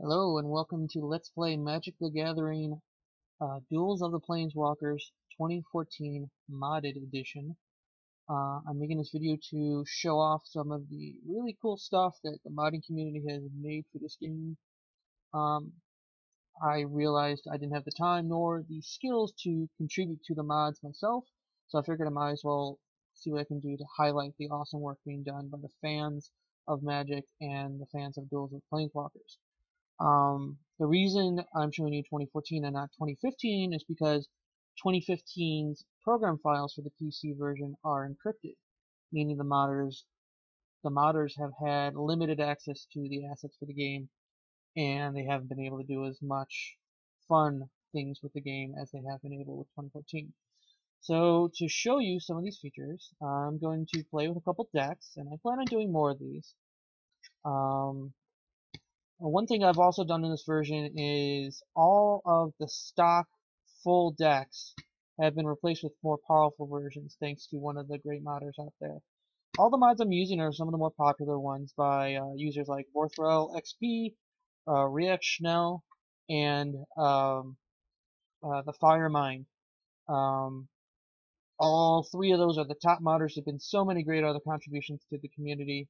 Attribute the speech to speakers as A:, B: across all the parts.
A: Hello and welcome to Let's Play Magic the Gathering Duels of the Planeswalkers 2014 Modded Edition. I'm making this video to show off some of the really cool stuff that the modding community has made for this game. I realized I didn't have the time nor the skills to contribute to the mods myself, so I figured I might as well see what I can do to highlight the awesome work being done by the fans of Magic and the fans of Duels of the Planeswalkers. The reason I'm showing you 2014 and not 2015 is because 2015's program files for the PC version are encrypted, meaning the modders have had limited access to the assets for the game, and they haven't been able to do as much fun things with the game as they have been able with 2014. So to show you some of these features, I'm going to play with a couple decks, and I plan on doing more of these. One thing I've also done in this version is all of the stock full decks have been replaced with more powerful versions thanks to one of the great modders out there. All the mods I'm using are some of the more popular ones by users like Vorthro XP, React Schnell, and the Firemind. All three of those are the top modders. There have been so many great other contributions to the community.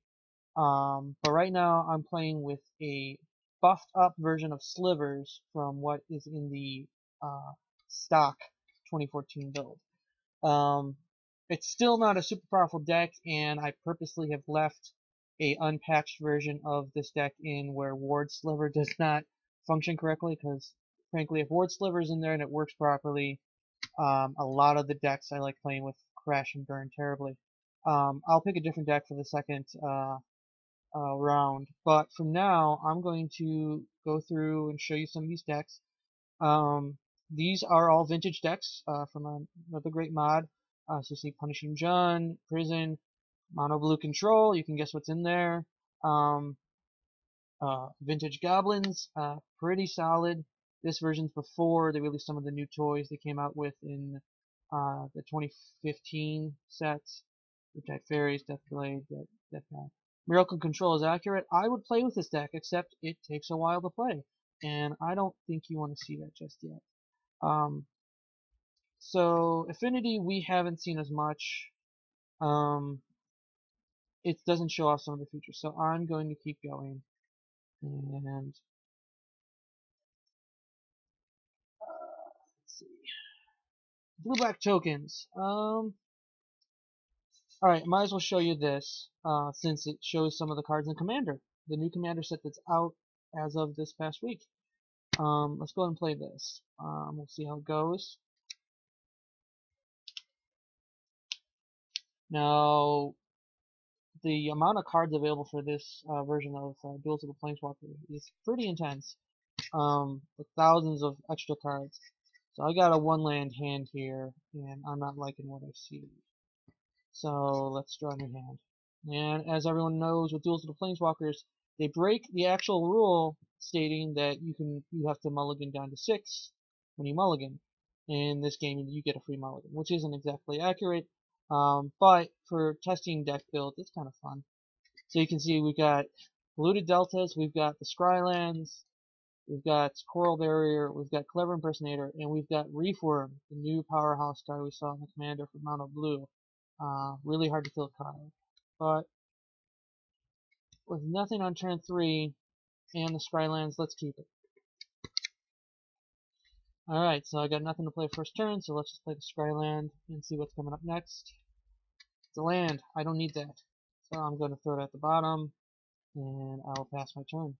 A: But right now I'm playing with a buffed up version of Slivers from what is in the stock 2014 build. It's still not a super powerful deck, and I purposely have left a unpatched version of this deck in where Ward Sliver does not function correctly, because frankly if Ward Sliver is in there and it works properly, a lot of the decks I like playing with crash and burn terribly. I'll pick a different deck for the second round, but for now I'm going to go through and show you some of these decks. These are all vintage decks from another great mod. So you see Punishing Jund, Prison, Mono Blue Control, you can guess what's in there. Vintage Goblins, pretty solid. This version's before they released some of the new toys they came out with in the 2015 sets. Death Fairies, Death Blade, Death Pack. Miracle Control is accurate. I would play with this deck, except it takes a while to play, and I don't think you want to see that just yet. So Affinity we haven't seen as much. It doesn't show off some of the features, so I'm going to keep going. And let's see, blue-black tokens. Alright, might as well show you this, since it shows some of the cards in Commander. The new Commander set that's out as of this past week. Let's go ahead and play this. We'll see how it goes. Now, the amount of cards available for this version of Duels of the Planeswalker is pretty intense, with thousands of extra cards. So I got a one-land hand here, and I'm not liking what I see. So let's draw a new hand. And as everyone knows, with Duels of the Planeswalkers, they break the actual rule stating that you have to mulligan down to 6 when you mulligan. In this game, you get a free mulligan, which isn't exactly accurate, but for testing deck builds, it's kind of fun. So you can see we've got Polluted Deltas, we've got the Scrylands, we've got Coral Barrier, we've got Clever Impersonator, and we've got Reefworm, the new powerhouse card we saw in the Commander for Mono Blue. Really hard to kill card, but with nothing on turn 3 and the Scrylands, let's keep it. Alright, so I got nothing to play first turn, so let's just play the Scryland and see what's coming up next. It's a land. I don't need that. So I'm going to throw it at the bottom, and I'll pass my turn.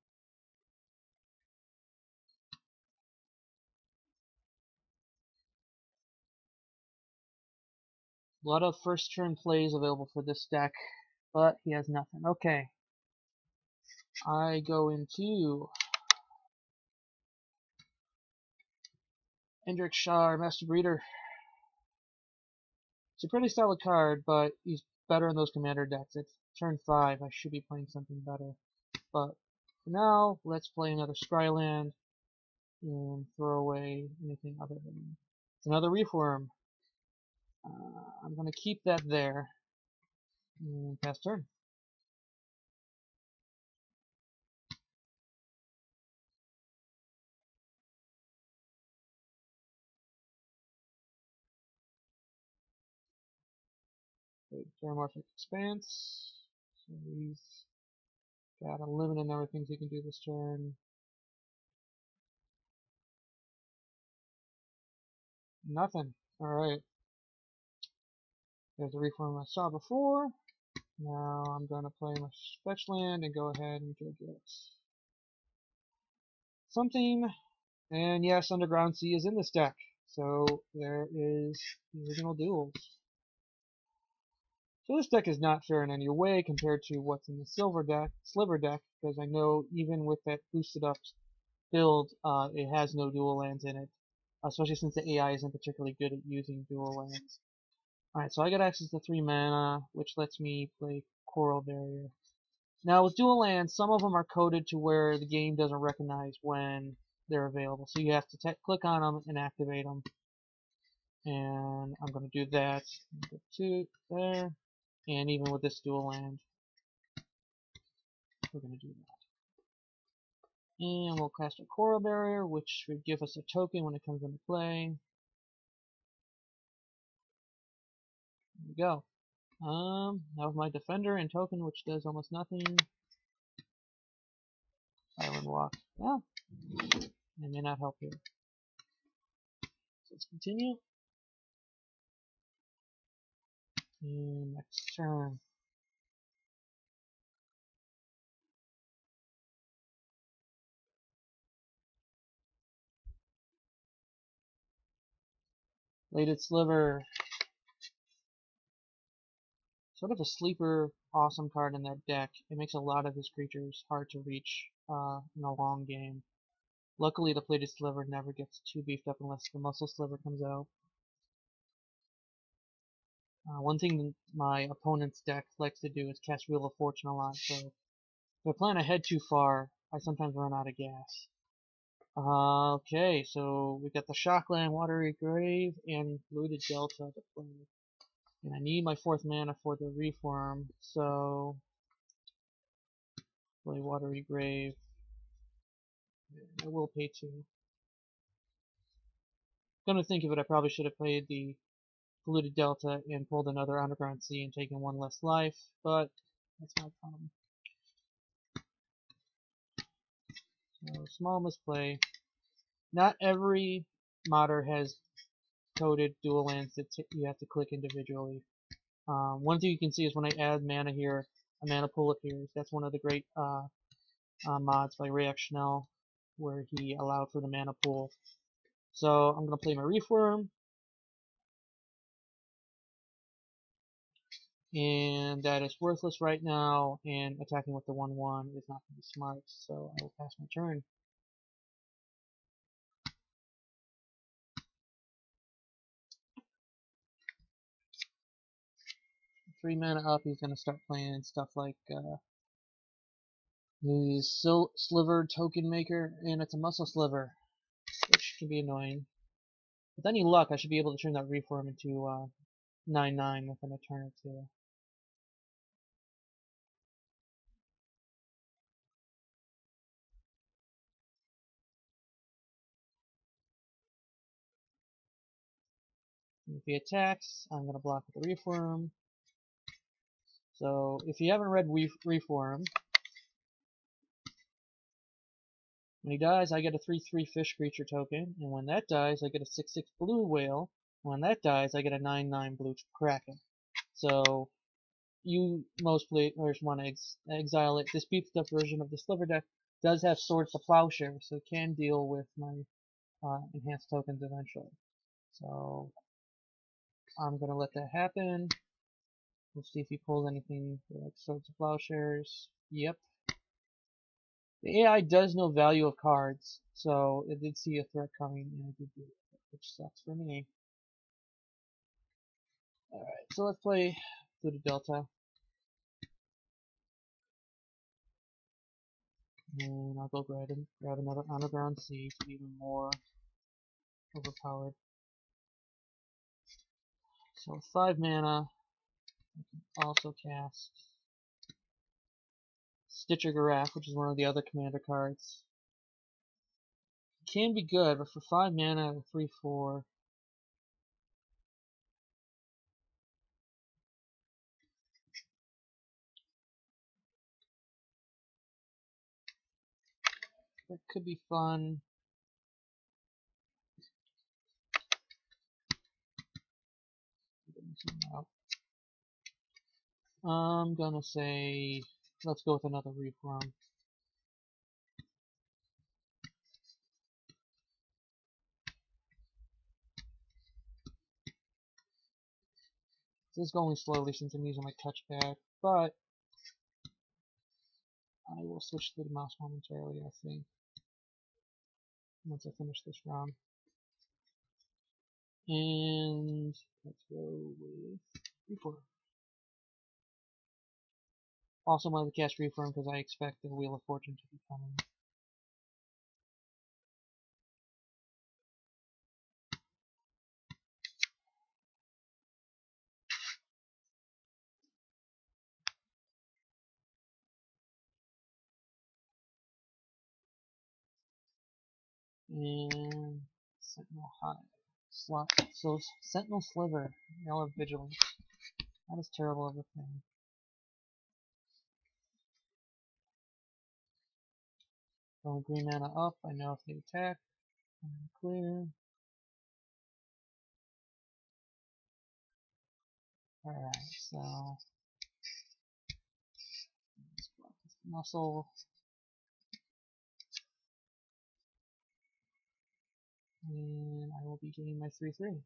A: A lot of first turn plays available for this deck, but he has nothing. Okay. I go into Endrick Shar, Master Breeder. It's a pretty solid card, but he's better in those Commander decks. It's turn 5. I should be playing something better. But for now, let's play another Scryland and throw away anything other than it's another Reefworm. I'm going to keep that there and pass turn. Terramorphic Expanse. So he's got a limited number of things he can do this turn. Nothing. Alright. There's the reform I saw before. Now I'm going to play my fetch land and go ahead and go get something. And yes, Underground Sea is in this deck. So there is the original duels. So this deck is not fair in any way compared to what's in the Sliver deck, because I know even with that boosted up build, it has no dual lands in it, especially since the AI isn't particularly good at using dual lands. Alright, so I got access to 3 mana, which lets me play Coral Barrier. Now with dual lands, some of them are coded to where the game doesn't recognize when they're available, so you have to click on them and activate them. And I'm going to do that. Go to there. And even with this dual land, we're going to do that. And we'll cast a Coral Barrier, which should give us a token when it comes into play. There we go. Now with my Defender and token, which does almost nothing. Island Walk. Yeah. It may not help here. So let's continue. And next turn. Bladed Sliver. Sort of a sleeper awesome card in that deck. It makes a lot of his creatures hard to reach in a long game. Luckily the Bladed Sliver never gets too beefed up unless the Muscle Sliver comes out. One thing my opponent's deck likes to do is cast Wheel of Fortune a lot, so if I plan ahead too far, I sometimes run out of gas. Okay, so we got the Shockland, Watery Grave, and Looted Delta to play. And I need my 4th mana for the Reform, so play Watery Grave. I will pay 2. Come to think of it, I probably should have played the Polluted Delta and pulled another Underground Sea and taken 1 less life, but that's my problem. So, small misplay. Not every modder has coded dual lands that you have to click individually. One thing you can see is when I add mana here, a mana pool appears. That's one of the great mods by Ray Schnell, where he allowed for the mana pool. So I'm going to play my Reform. And that is worthless right now, and attacking with the 1/1 is not going to be smart, so I will pass my turn. Three mana up, he's going to start playing stuff like his Sliver Token Maker, and it's a Muscle Sliver, which can be annoying. With any luck, I should be able to turn that Reform into 9/9 within a turn or two. If he attacks, I'm going to block with the Reform. So, if you haven't read Reform, when he dies, I get a 3/3 fish creature token, and when that dies, I get a 6/6 blue whale. When that dies, I get a 9/9 blue kraken. So, most players want to exile it. This beefed up version of the Sliver deck does have Swords to Plowshare, so it can deal with my enhanced tokens eventually. So, I'm going to let that happen. We'll see if he pulls anything like Swords to Plowshares. Yep. The AI does know value of cards, so it did see a threat coming, and it did do it, which sucks for me. Alright, so let's play through the Delta. And I'll go grab another Underground Sea to be even more overpowered. So 5 mana, I can also cast Stitcher Giraffe, which is one of the other commander cards. It can be good, but for 5 mana, 3/4, That could be fun. I'm gonna say, let's go with another reform. This is going slowly since I'm using my touchpad, but I will switch to the mouse momentarily, I think, once I finish this round. And let's go with reform. Also wanted to cast reform because I expect the Wheel of Fortune to be coming. And Sentinel Hive. Slot. So Sentinel Sliver. Yellow Vigilance. That is terrible of a thing. Going green mana up. I know if they attack. And clear. Alright, so let's block this muscle. And I will be getting my 3/3.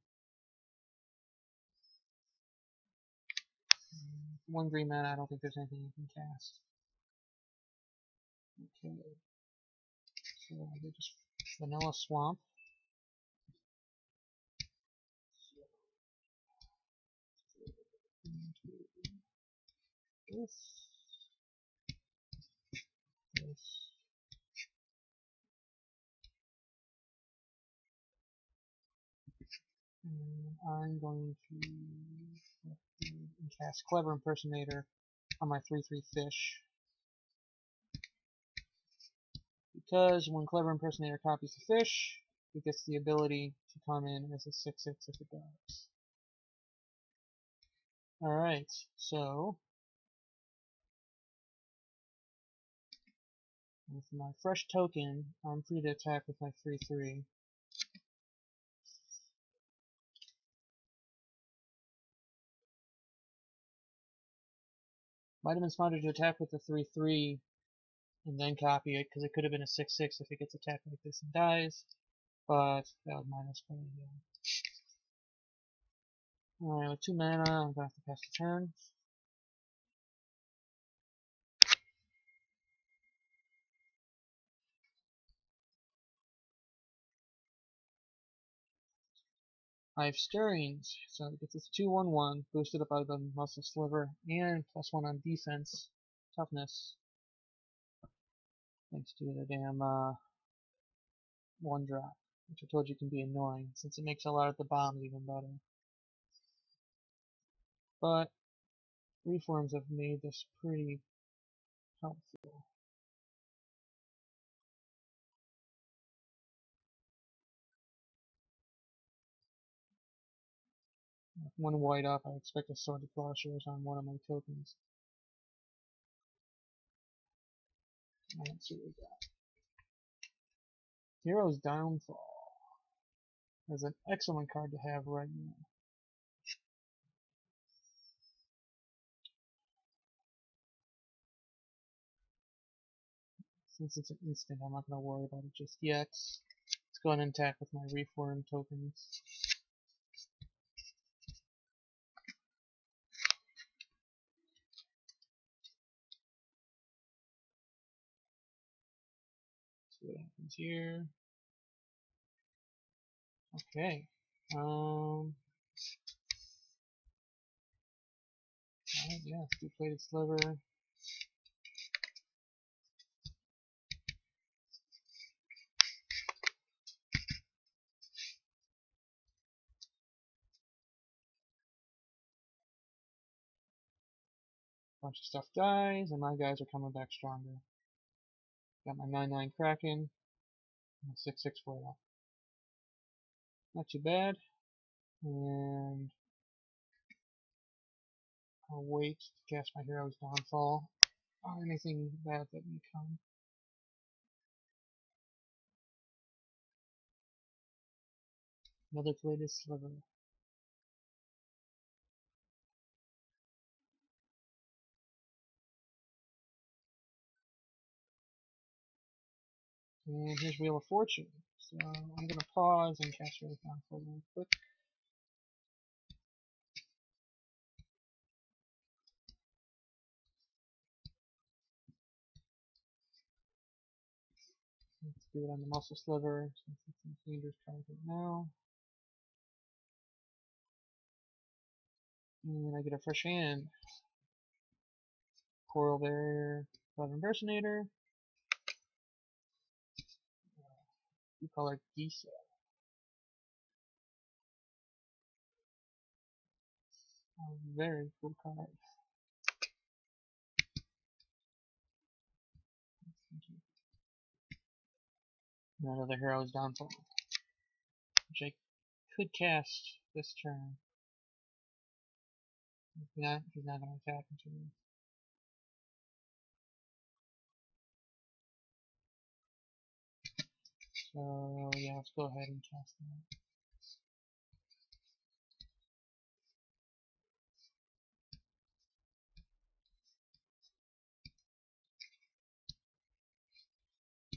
A: One green mana, I don't think there's anything you can cast. Okay. So I did just vanilla swamp. This. And I'm going to cast Clever Impersonator on my 3/3 fish. Because when Clever Impersonator copies the fish, it gets the ability to come in as a 6/6 if it does. Alright, so with my fresh token, I'm free to attack with my 3/3. Might have been smarter to attack with the 3/3 and then copy it, because it could have been a 6/6 if it gets attacked like this and dies, but that was minus play again. Alright, with 2 mana, I'm going to have to pass the turn. I have Stirrings, so it gets this 2/1/1, boosted up by the Muscle Sliver, and +1 on defense, toughness, thanks to the damn 1-drop, which I told you can be annoying, since it makes a lot of the bombs even better. But reforms have made this pretty helpful. With 1 white up, I expect a Sword of Plowshares on one of my tokens. Let's see what we got. Hero's Downfall is an excellent card to have right now. Since it's an instant, I'm not going to worry about it just yet. Let's go ahead and attack with my reform tokens. See what happens here. Okay. Yeah, 2-plated sliver. Bunch of stuff dies, and my guys are coming back stronger. Got my 9/9 Kraken, and a 6/6 Whale. Not too bad. And I'll wait to cast my Hero's Downfall on anything bad that may come. Another plated sliver. And here's Wheel of Fortune. So I'm going to pause and cast Wheel of Fortune real quick. Let's do it on the Muscle Sliver since it's in Dangerous card right now. And I get a fresh hand. Coral Barrier, Cloud Impersonator. We call her Gisa. A very cool card. Another Hero's Downfall, which I could cast this turn. He's not going to attack into me. So yeah, let's go ahead and cast that.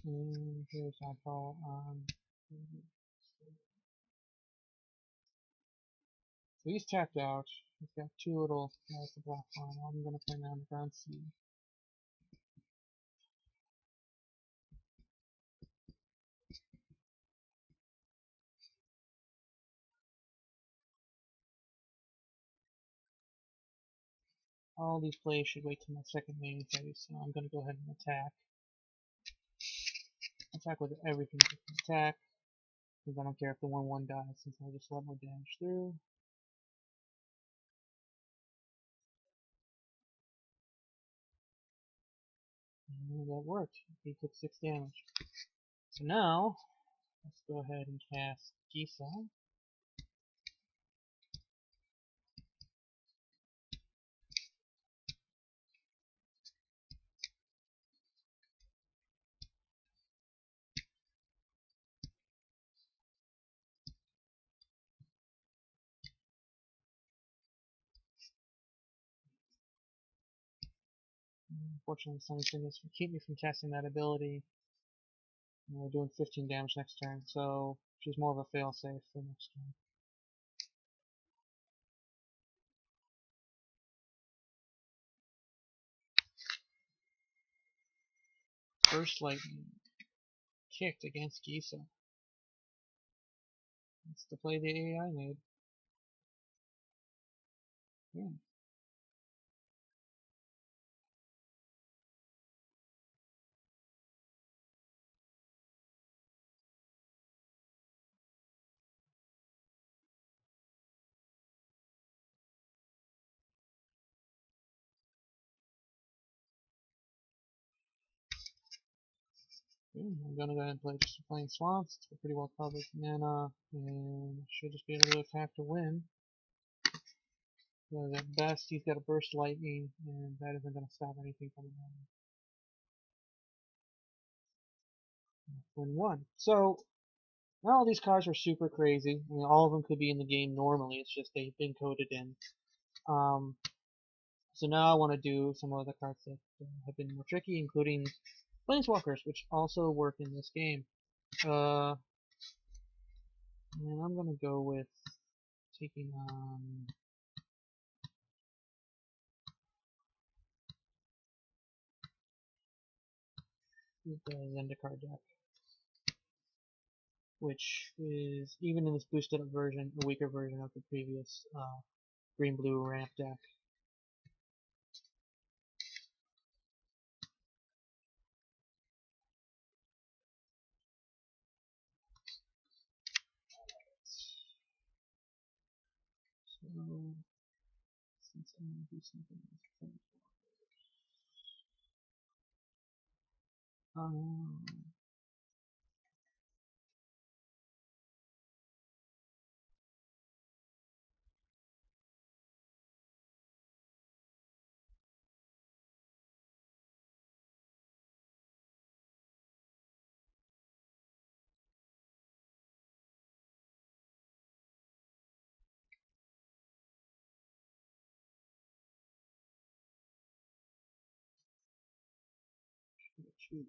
A: And here's Downfall on. So he's tapped out. He's got two little guys to block on. I'm going to play down the ground seed. All these plays should wait till my second main phase, so I'm going to go ahead and attack. Attack with everything that can attack, because I don't care if the 1/1 dies, since I just let more damage through. And that worked. He took 6 damage. So now, let's go ahead and cast Gisa. Unfortunately, some things keep me from casting that ability. And we're doing 15 damage next turn, so she's more of a failsafe for next turn. First Lightning kicked against Gisa. That's the play the AI made. Yeah. I'm gonna go ahead and play just a plain swamps. It's pretty well covered mana, and should just be able to attack to win. So at best, he's got a burst lightning, and that isn't gonna stop anything from happening. Win one. So not all these cards are super crazy. I mean, all of them could be in the game normally. It's just they've been coded in. So now I want to do some other cards that have been more tricky, including Planeswalkers, which also work in this game. And I'm gonna go with taking on the Zendikar deck, which is, even in this boosted up version, a weaker version of the previous green-blue ramp deck. So, since I'm going to do something with choose.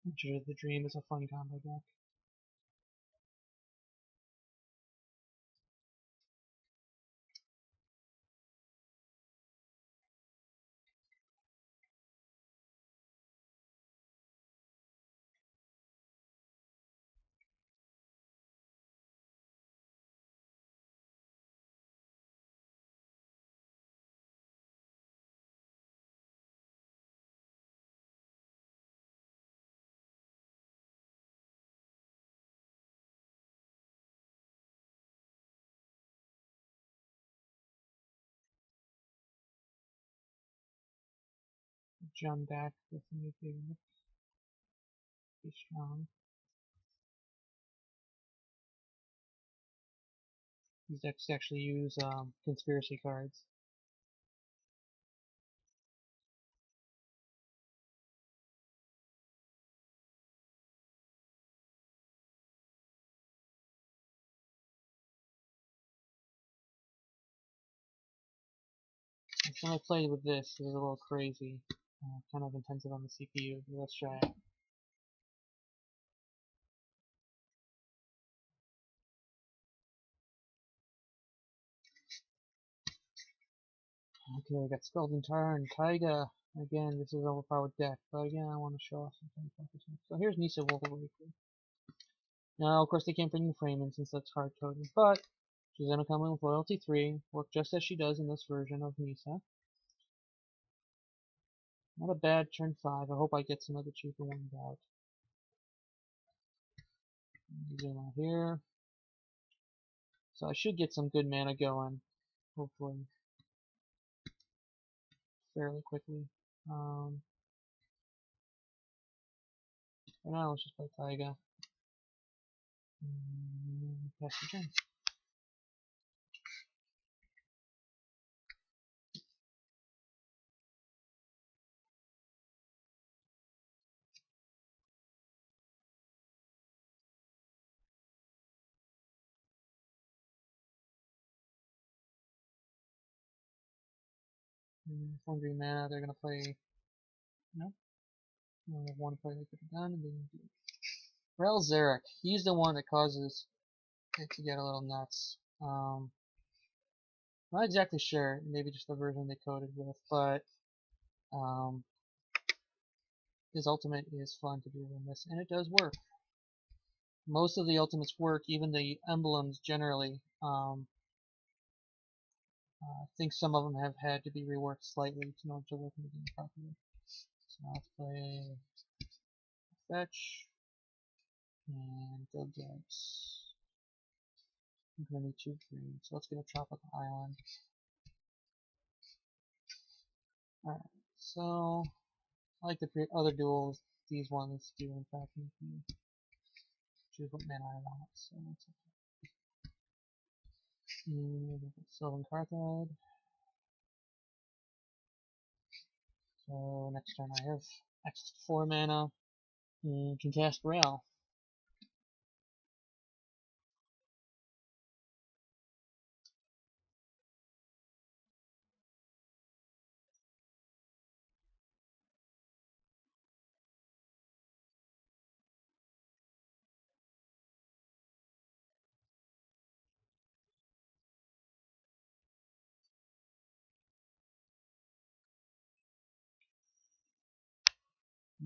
A: Enter the Dream is a fun combo deck. Jump back with a new favorite. Be strong. These decks actually use conspiracy cards. When I played with this, it was a little crazy. Kind of intensive on the CPU, but let's try it. Okay, we got Scalding Tar and Taiga. Again, this is an overpowered deck, but again, I want to show off some 25%. So here's Nisa Wolverine. Now, of course, they can't bring the frame in since that's hard coded, but she's going to come in with Loyalty 3, work just as she does in this version of Nisa. Not a bad turn 5. I hope I get some of the cheaper ones out. Zoom out here. So I should get some good mana going, hopefully, fairly quickly. For now, let's just play Taiga. Pass the turn. Foundry mana, they're gonna play. No, we only have one play they could have done. And then Rel Zarek, he's the one that causes it to get a little nuts. Not exactly sure, maybe just the version they coded with, but his ultimate is fun to do in this, and it does work. Most of the ultimates work, even the emblems generally. I think some of them have had to be reworked slightly to know to work in the game properly. So let's play fetch and go dibs. I'm gonna need 2 green, so let's get a tropical island. Alright, so like the other duels, these ones do in fact make me choose what mana I want. So let's Sylvan Carthage. So next turn I have access to 4 mana and can cast Rail.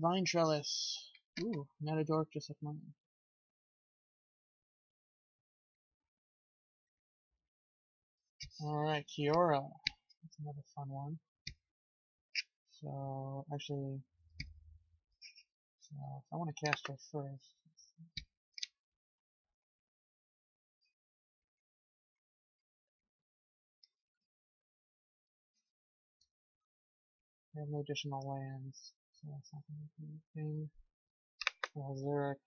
A: Vine Trellis. Ooh, Matador just like mine. Alright, Kiora. That's another fun one. So, actually, so if I want to cast her first, I have no additional lands, so that's not going to be anything. Zurich.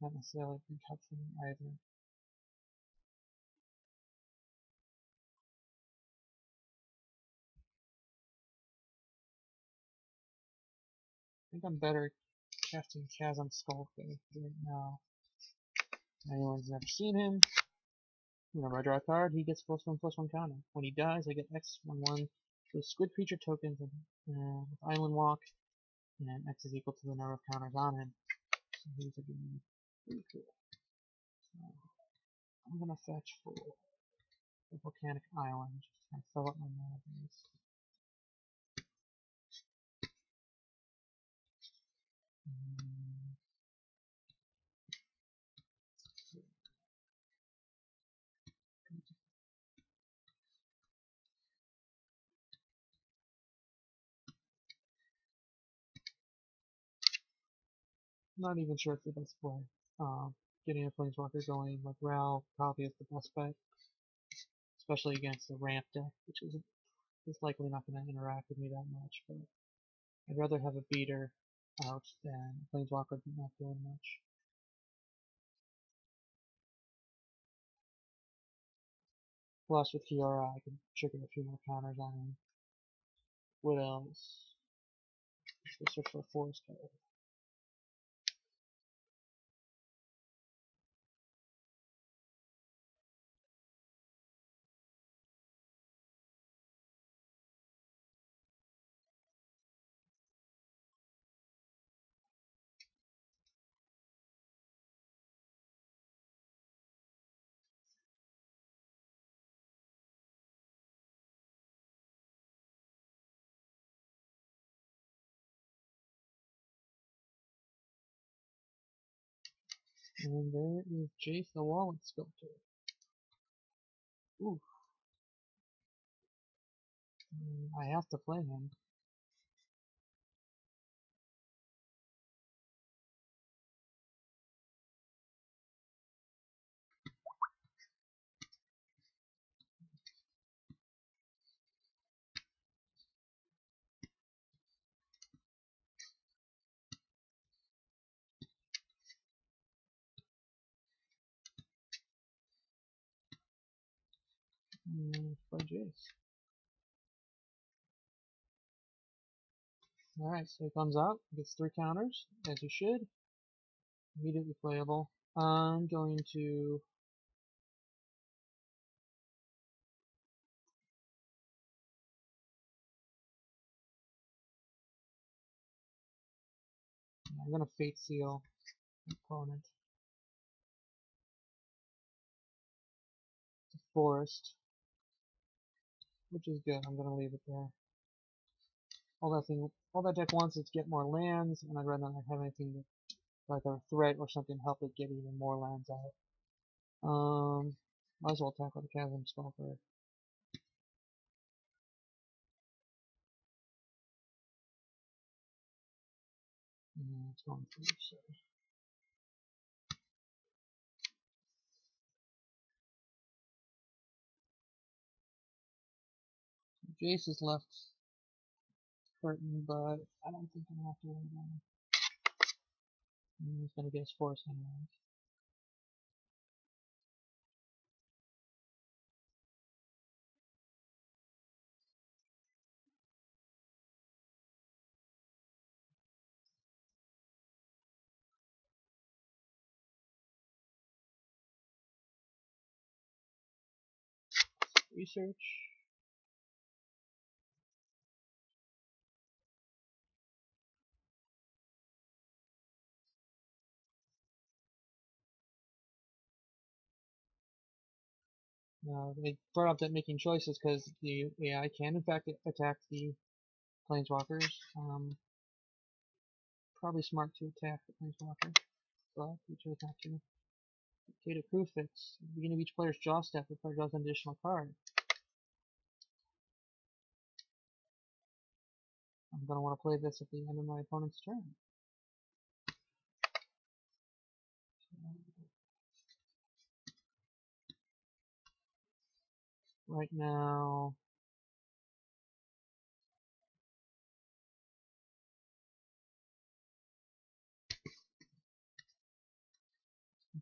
A: Not necessarily been cut from either. I think I'm better casting Chasm Skulker right now. Anyone's never seen him. Whenever I draw a card, he gets +1/+1 counter. When he dies, I get X/1/1 to squid creature tokens with Island Walk, and X is equal to the number of counters on him. So he's a game. Pretty cool. So I'm gonna fetch for the Volcanic Island, just to kind of fill up my mana base. Not even sure it's the best play. Getting a Planeswalker going like Ral probably is the best bet, especially against the ramp deck, which is likely not going to interact with me that much. But I'd rather have a beater out than a Planeswalker not doing much. Plus, with Kiora, I can trigger a few more counters on him. What else? Let's go search for a forest card. And there is Jace the Wallet Sculptor. Ooh. I have to play him. Let's play Jace. Alright, so he comes out, gets 3 counters, as he should. Immediately playable. I'm going to I'm gonna Fate Seal opponent. It's a forest, which is good. I'm gonna leave it there. All that deck wants is to get more lands, and I'd rather not have anything that, like a threat or something, help it get even more lands out. Might as well attack with a Chasm Skulker. It's going through. So. Jace is left hurting, but I don't think I'm gonna have to worry about him. He's gonna get his force anyways. Research. They brought up that making choices because the AI can in fact attack the planeswalkers. Probably smart to attack the planeswalker, but we chose not to. Data Crucifix. At the beginning of each player's draw step, the player draws an additional card. I'm going to want to play this at the end of my opponent's turn. Right now,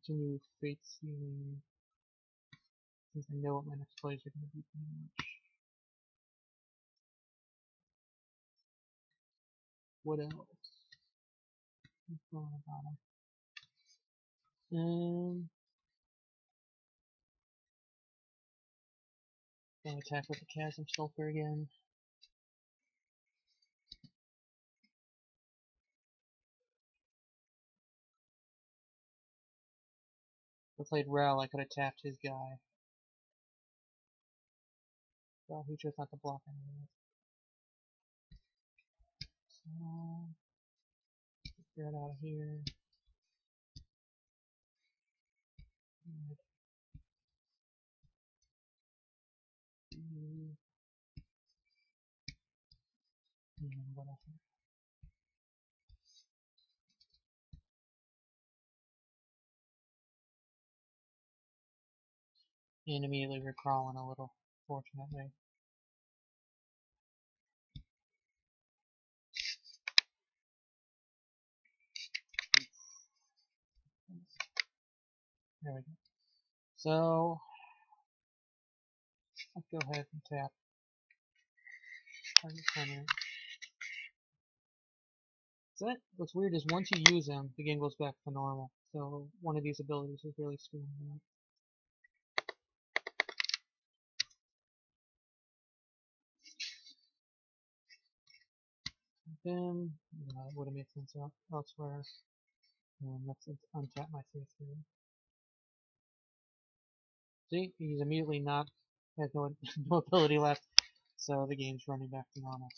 A: continue fate sealing since I know what my next plays are going to be pretty much. What else? What's going on about him? Gonna attack with the Chasm Skulker again. If I played Rel, I could have tapped his guy. Well, he chose not to block anything. So, get out of here. Whatever. And immediately we're crawling a little, fortunately. There we go. So, let's go ahead and tap target permanent. So that, what's weird is once you use them, the game goes back to normal. So one of these abilities is really screwing me up. Then, it would have made sense elsewhere. And let's untap my 3/3. See, he's immediately has no, no ability left, so the game's running back to normal.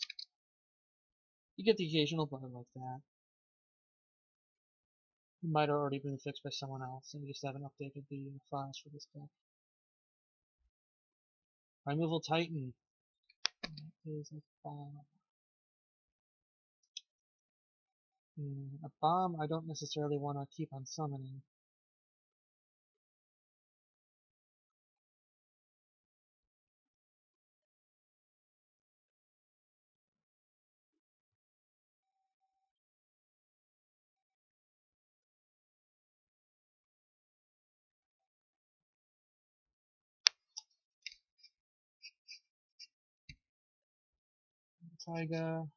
A: You get the occasional bug like that. It might have already been fixed by someone else, and you just haven't updated the files for this deck. Primeval Titan. That is a bomb. A bomb I don't necessarily want to keep on summoning. Taiga.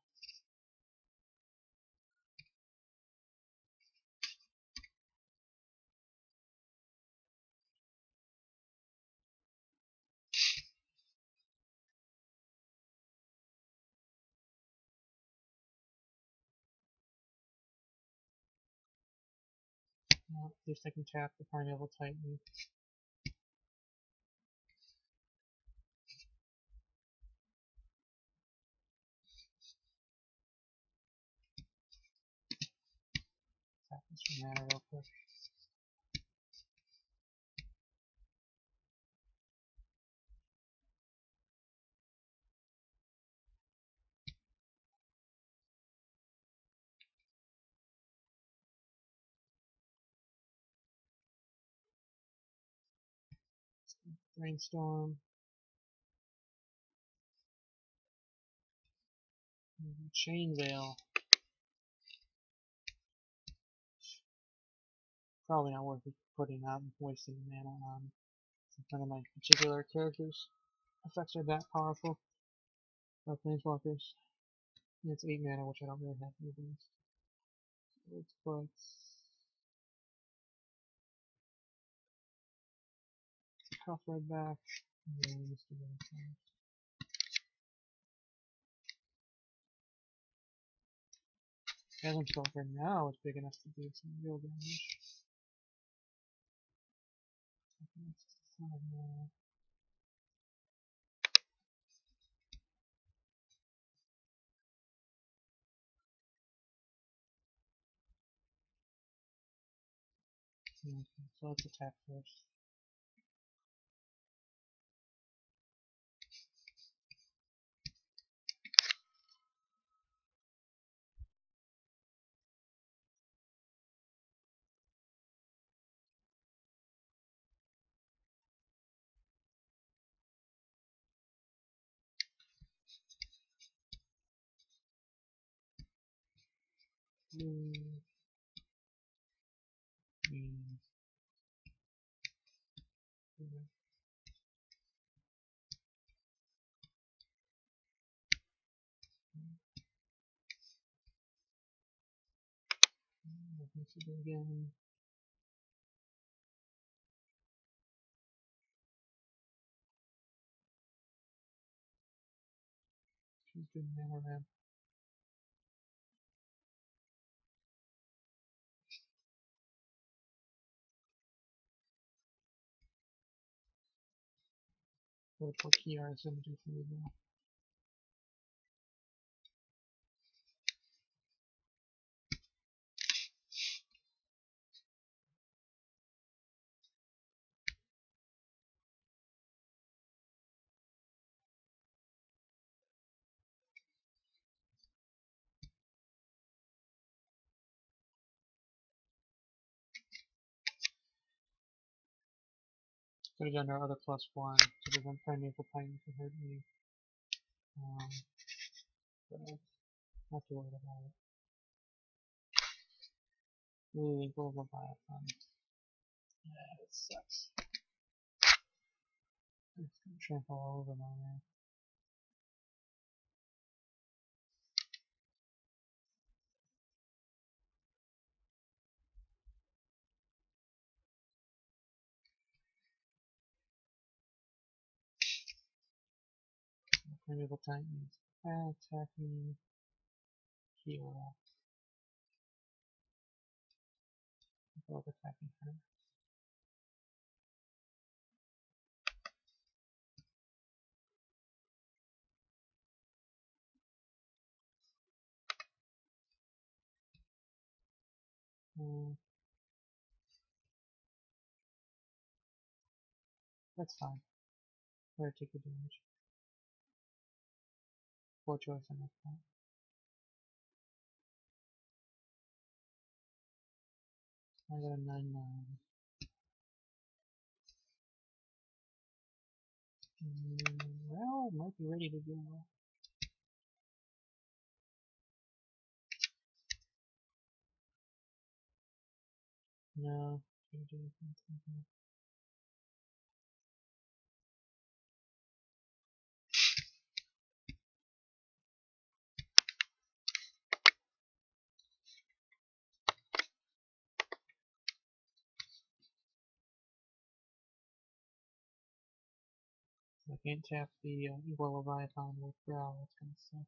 A: At least I can tap the Primeval Titan. Tap this for mana real quick. Rainstorm. Chain Veil. Probably not worth putting out and wasting mana on. None of my particular characters' effects are that powerful. Or planeswalkers. And it's 8 mana, which I don't really have against. So let's put Cuff Red back. And then Mr. Red. Chasm Skulker now is big enough to do some real damage. Okay, so let's attack first. Blue. Green. Let's do it again. She's good mana ramp. What Kiara is going to do for me now. Could have done our other +1 to prevent Primeval Titan from hurting me. But not too worried about it. Ooh, go Leviathan. Yeah, it sucks. It's gonna trample all over my man. Primeval Titans attacking Kiora. Both attacking her. That's fine. Let her take the damage. Poor choice on that point. I got a 9/9. Well, might be ready to go. No, can't do anything. I can't tap the Evil Leviathan with Growl, that's gonna suck.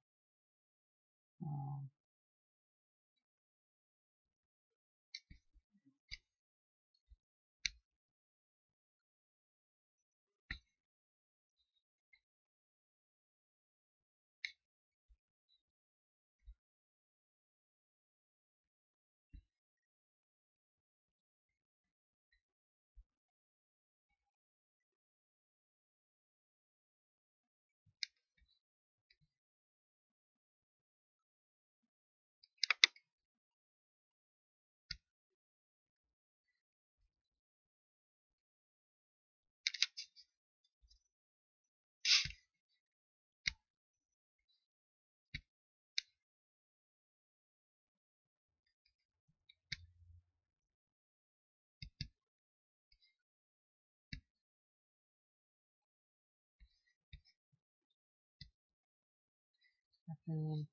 A: Second,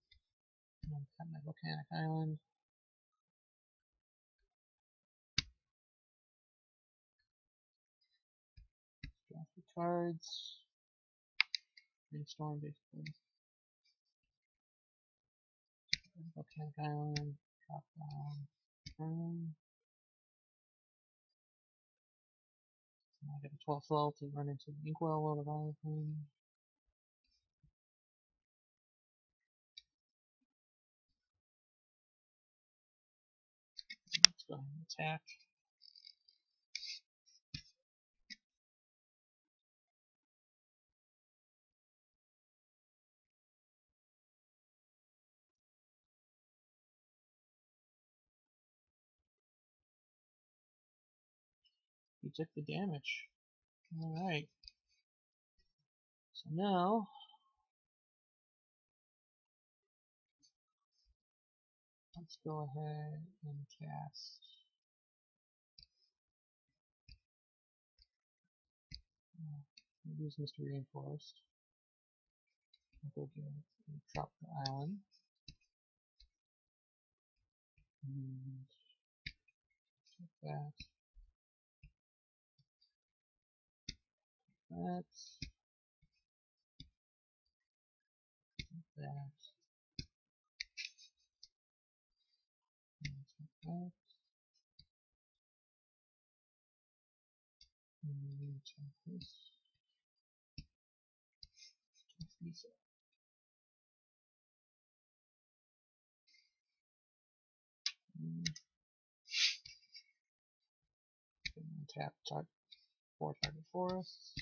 A: got my Volcanic Island. Draft the cards. Brainstorm basically. Volcanic Island. Drop down. I get a 12 slow to run into the Inkwell Leviathan. Let's go ahead and attack. He took the damage. Alright. So now, let's go ahead and cast. Use Mr. Reinforced. I'll go get drop the island. that, that, that, that, and check this. These tap target 4 target forests.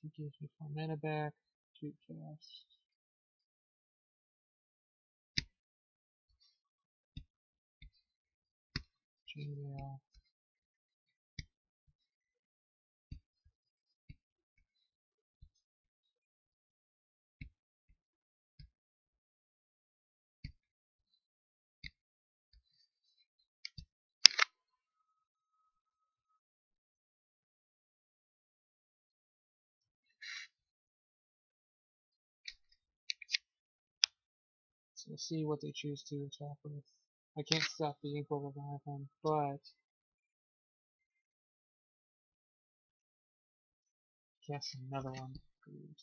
A: Which gives me 4 mana back, 2 cast. Chainmail. So we'll see what they choose to attack with. I can't stop the Ink Bubble Leviathan, but cast another one. Great.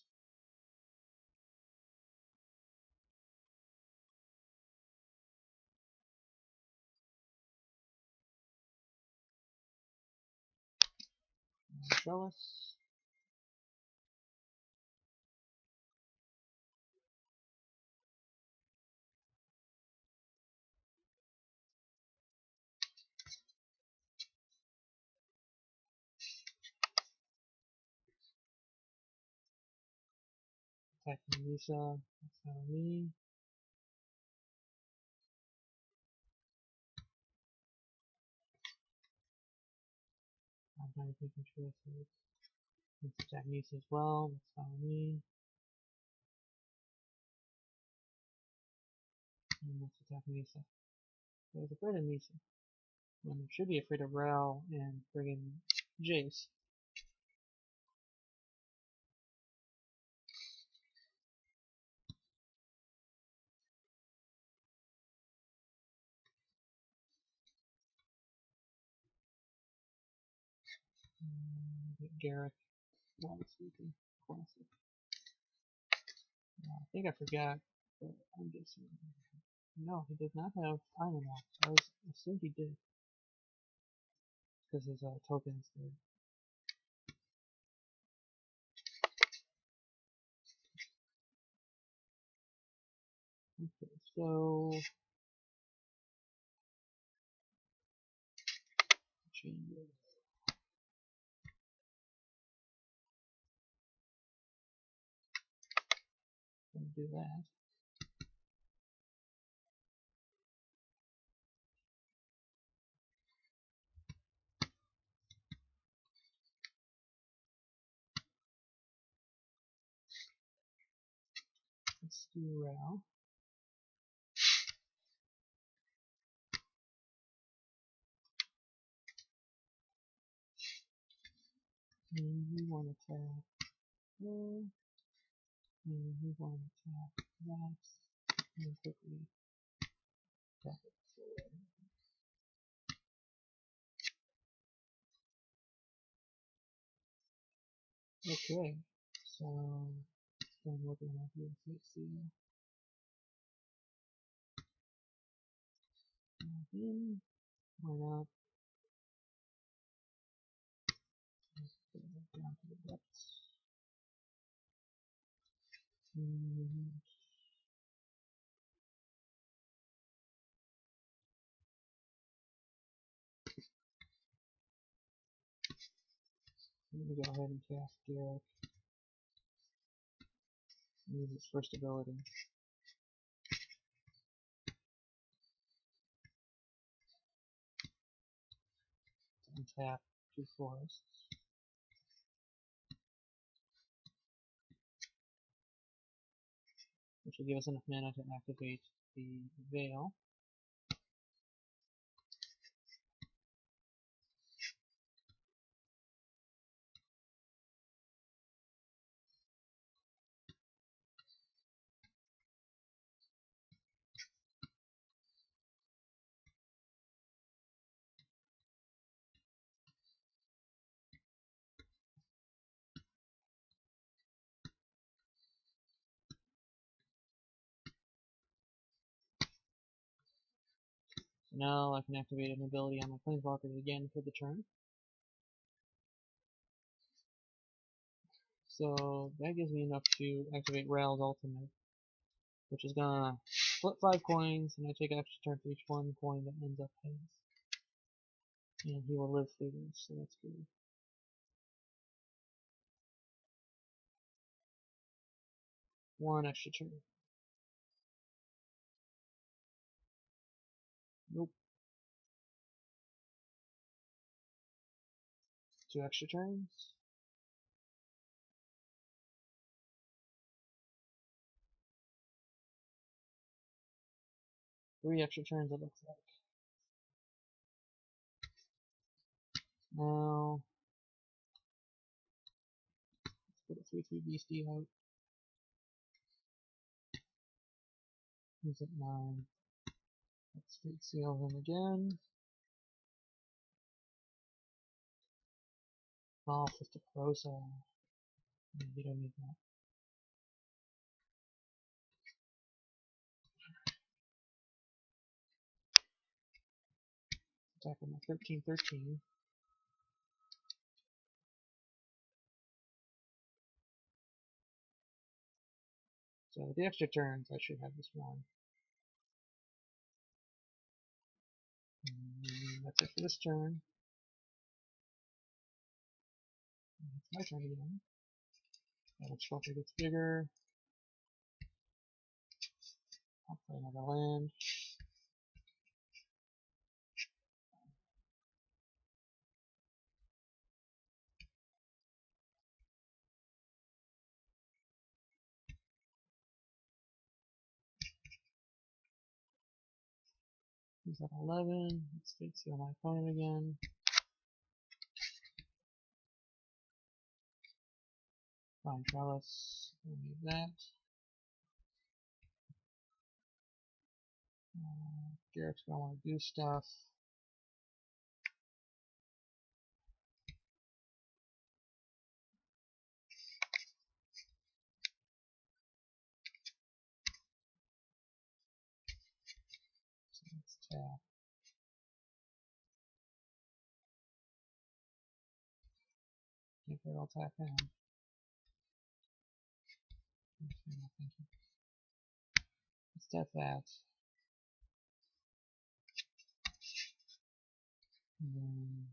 A: Jealous. Attacking Lisa. That's not me. I'm trying to take choices. Let's attack Lisa as well. That's not me. And let's attack Lisa. I was afraid of Lisa. And I should be afraid of Rel and friggin' Jace. Get Garrick. Not speaking. Classic. I think I forgot, but I'm guessing. No, he did not have Time Lock. I assumed he did. Because his tokens did. Okay, so changes. Gonna do that. Let's do Rel. And we want to tap there. And we want to tap that. And quickly tap it forward. Okay, so then we're gonna do see in. Why not? Let's go down to the depths. I'm gonna go ahead and cast Garrick. Use its first ability. Untap 2 forests. Which will give us enough mana to activate the Veil. So now I can activate an ability on my Planeswalker again for the turn. So that gives me enough to activate Rail's ultimate, which is gonna flip 5 coins, and I take an extra turn for each 1 coin that ends up his. And he will live through this, so that's good. One extra turn. Nope. 2 extra turns. Three extra turns, it looks like. Now, let's put a 3/3 beastie out. He's at 9. Let's fate seal him again. Oh, Fist of Prosa. We don't need that. Attack him at 13/13. So with the extra turns, I should have this one. And that's it for this turn. And it's my turn again. Battle Sculptor gets bigger. I'll play another land. He's at 11. Let's fate seal my opponent again. Fine Trellis. We'll need that. Garrett's gonna want to do stuff. So let's tap. Think that I'll tap in. Let's tap that. And then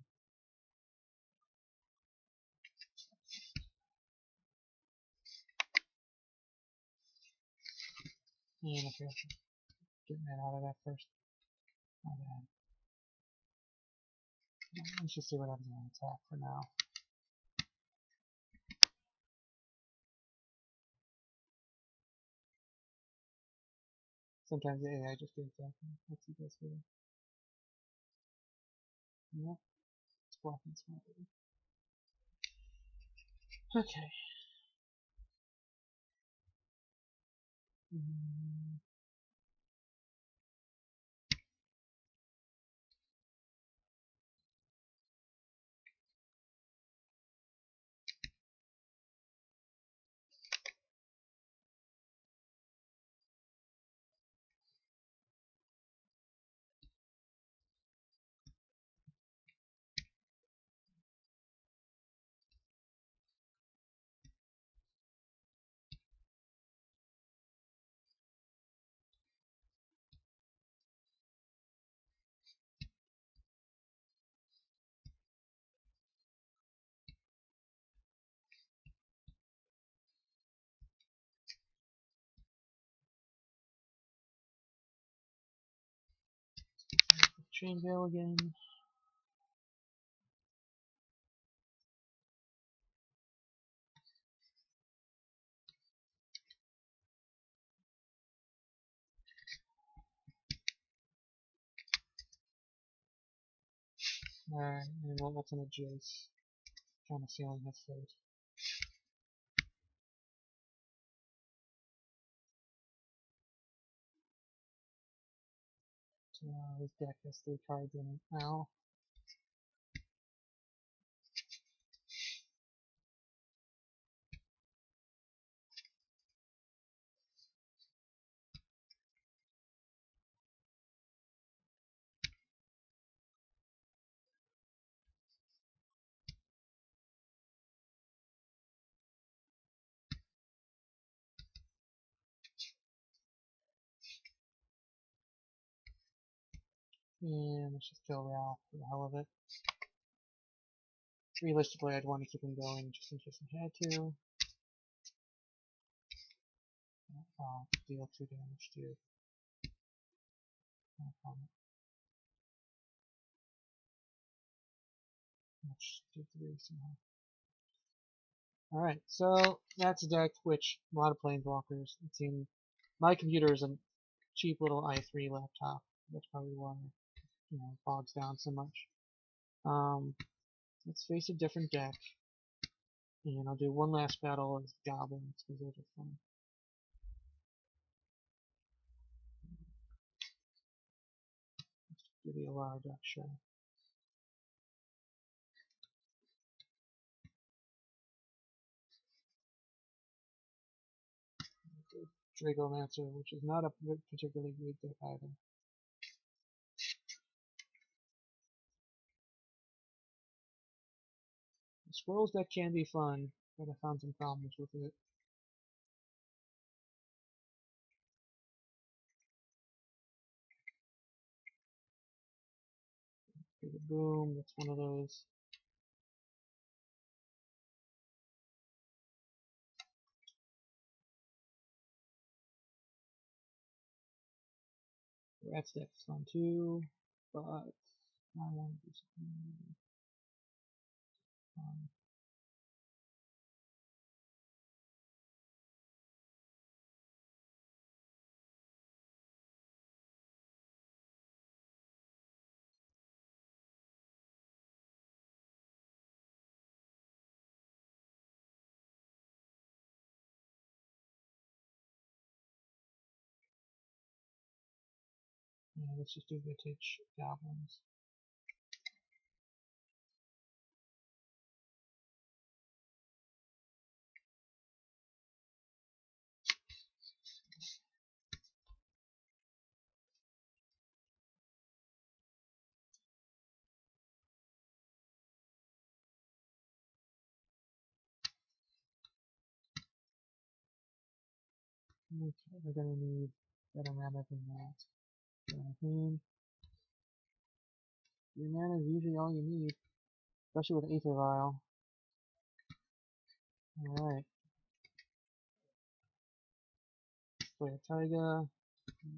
A: and I forgot to get that out of that first. My bad. Let's just see what happens on attack for now. Sometimes the AI just gives up. Let's see this here. Yep, it's blocking smartly. Okay. Chain Veil again. Alright, and we'll ultimate Jace. Trying to seal in his fate. So his deck has 3 cards in it now. And let's just kill Ralph for the hell of it. Realistically, I'd want to keep him going just in case I had to. Deal 2 damage to my opponent. Let's do 3 somehow. Alright, so that's a deck which a lot of planeswalkers. It seems my computer is a cheap little i3 laptop. That's probably why it bogs down so much. Let's face a different deck. And I'll do one last battle as Goblins because those are fun. Do the Alara deck, sure. Dragomancer, which is not a particularly great deck either. The Squirrels deck can be fun, but I found some problems with it. Okay, the Boom, that's one of those. The Rats deck is fun too, but I want to do something fun. Yeah, let's just do Vintage Goblins. Okay, we're gonna need better mana than that. 3 mana is usually all you need, especially with Aether Vial. Alright. Play a Taiga,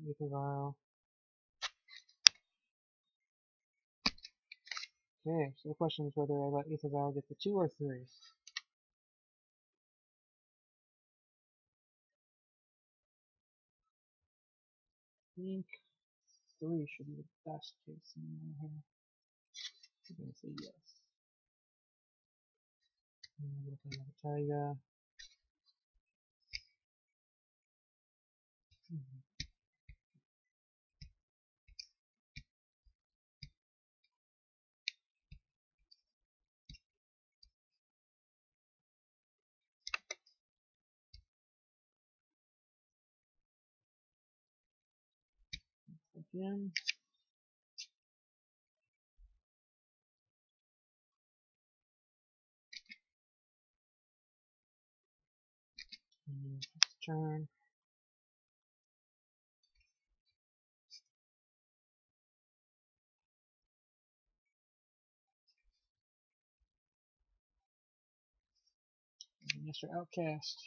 A: Aether Vial. Okay, so the question is whether I let Aether Vial get the 2 or 3. I think 3 should be the best case scenario here. I'm gonna say yes. And I'm gonna play another Taiga. Again. And turn. And Mr. Outcast.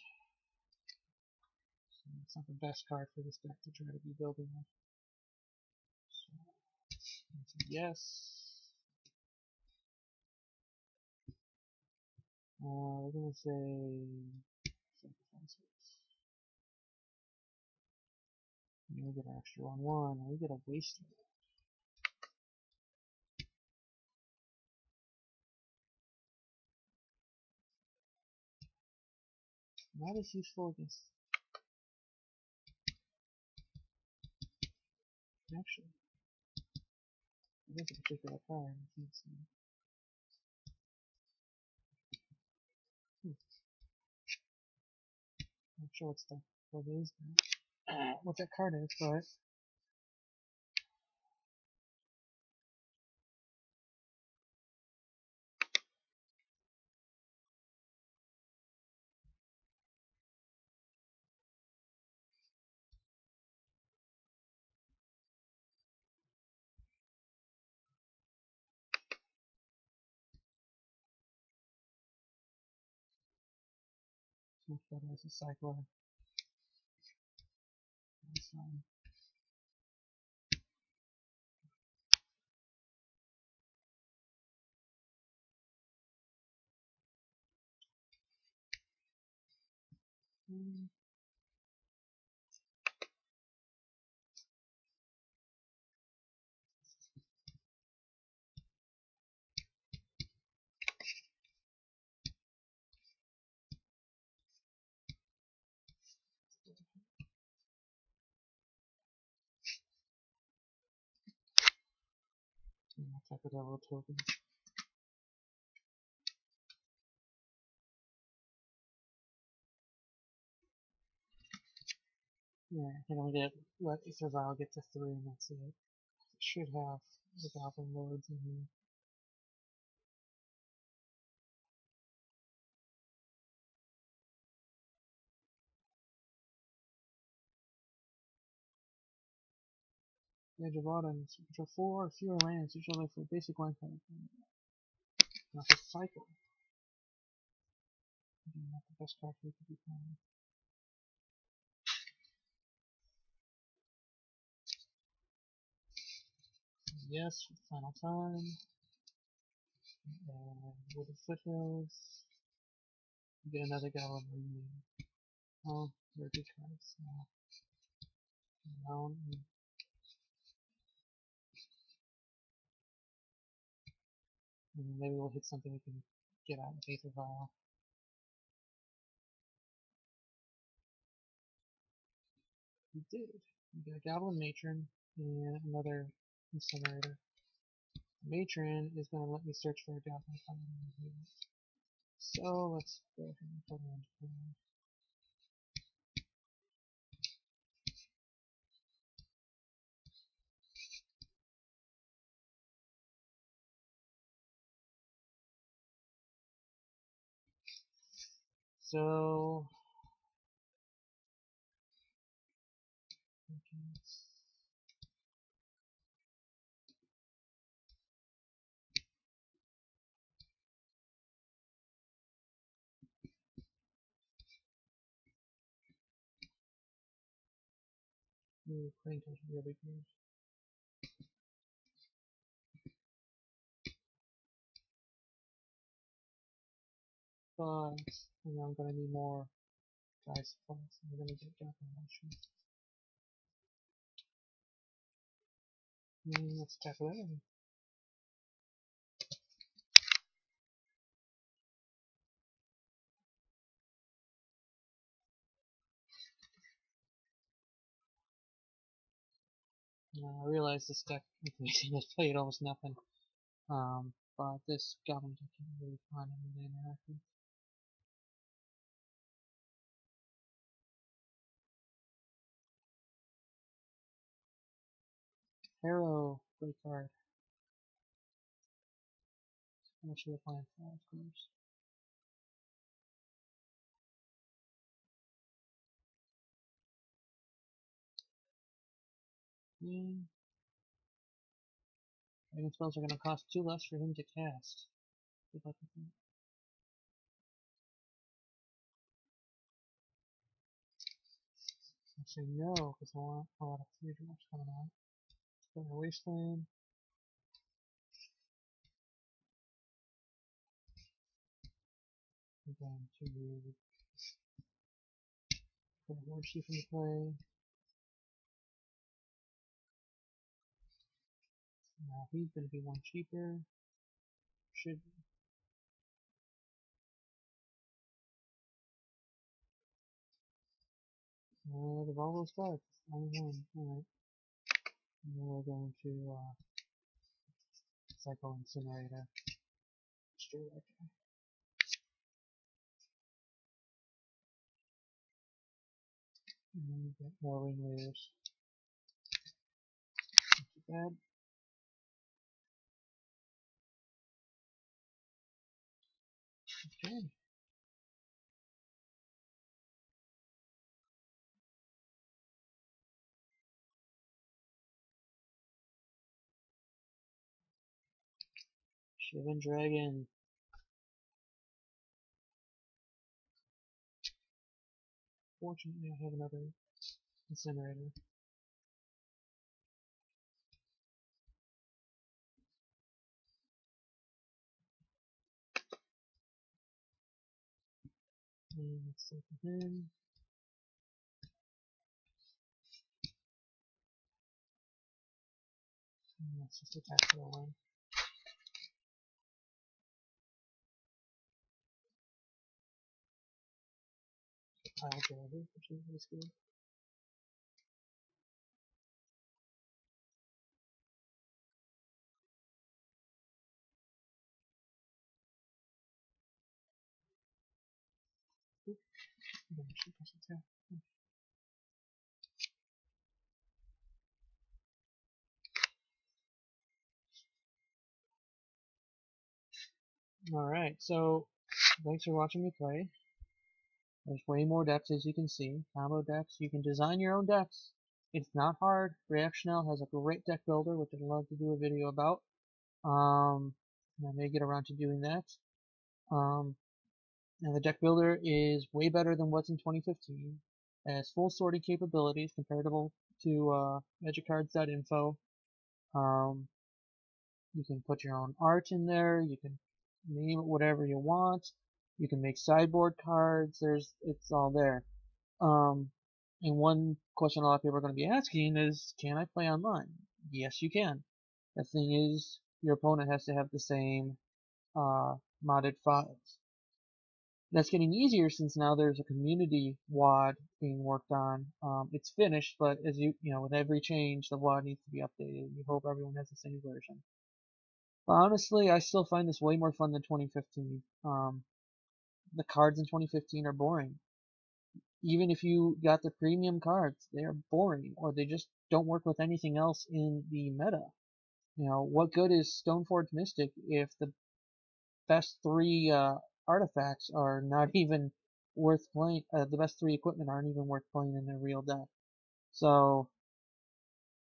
A: So it's not the best card for this deck to try to be building with. So, yes. We're gonna say sacrifice it. And we get an extra 1/1, and we get a waste. Not as useful against. Actually, it is a particular card. I can't see. I'm not sure what that card is, but much better as a cycler. That's fine. Attack with that little token. Yeah, I don't get what it says I'll get to 3 and that's it. It should have the Goblin Lords in here. Edge of Autumn, control 4 or fewer lands, usually for basic one card. Not a cycle. Not the best card we could be playing. Yes, final time. Wooded Foothills. Get another Goblin Ring. Oh, they're good cards. Down. And maybe we'll hit something we can get out of Aether Vial. We did. We got a Goblin Matron and another Incinerator. Matron is going to let me search for a Goblin coming in here. So let's go ahead and put it into play. So playing touch really good. But you know, I'm gonna need more dice points. I'm gonna get Goblin Matron. Let's tackle it. I realize this deck has played almost nothing. But this Goblin deck can be really fun and really interactive. Harrow, great card. What should I plan for, of course. Dragon spells are going to cost 2 less for him to cast. Good luck with that. Actually, no, because I want a lot of 3 drops coming out. Let's go to Wasteland. I'm going to put a Horde Chief into play. Now he's going to be 1 cheaper. Should be. The Volvo starts. Only 1. Alright. And then we're going to Cycle Incinerator. Destroy that guy. And then we get more Ringleaders. Not too bad. Okay. Shivan Dragon. unfortunately I have another incinerator. And let's take it in. And let's just attack for a win. Pile driver, which is good. Alright, so thanks for watching me play. There's way more decks as you can see. Combo decks. You can design your own decks. It's not hard. Reactional has a great deck builder, which I'd love to do a video about. I may get around to doing that. And the deck builder is way better than what's in 2015. It has full sorting capabilities comparable to magiccards.info. You can put your own art in there. You can name it whatever you want. You can make sideboard cards. It's all there. And one question a lot of people are going to be asking is, can I play online? Yes, you can. The thing is, your opponent has to have the same modded files. That's getting easier since now there's a community WOD being worked on. It's finished, but as you know, with every change, the WOD needs to be updated. We hope everyone has the same version. But honestly, I still find this way more fun than 2015. The cards in 2015 are boring. Even if you got the premium cards, they are boring, or they just don't work with anything else in the meta. You know, what good is Stoneforge Mystic if the best three artifacts are not even worth playing? The best three equipment aren't even worth playing in a real deck. So,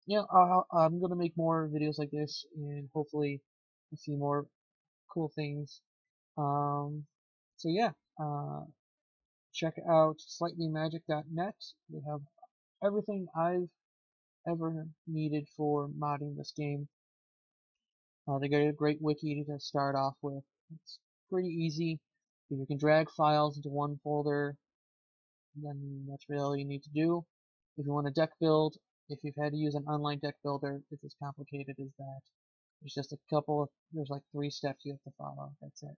A: yeah, I'm gonna make more videos like this, and hopefully, you see more cool things. So yeah, check out slightlymagic.net. They have everything I've ever needed for modding this game. They got a great wiki to start off with. It's pretty easy. If you can drag files into one folder, then that's really all you need to do. If you want a deck build, if you've had to use an online deck builder, it's as complicated as that. There's just there's like 3 steps you have to follow. That's it.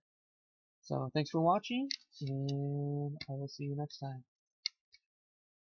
A: So thanks for watching, and I will see you next time.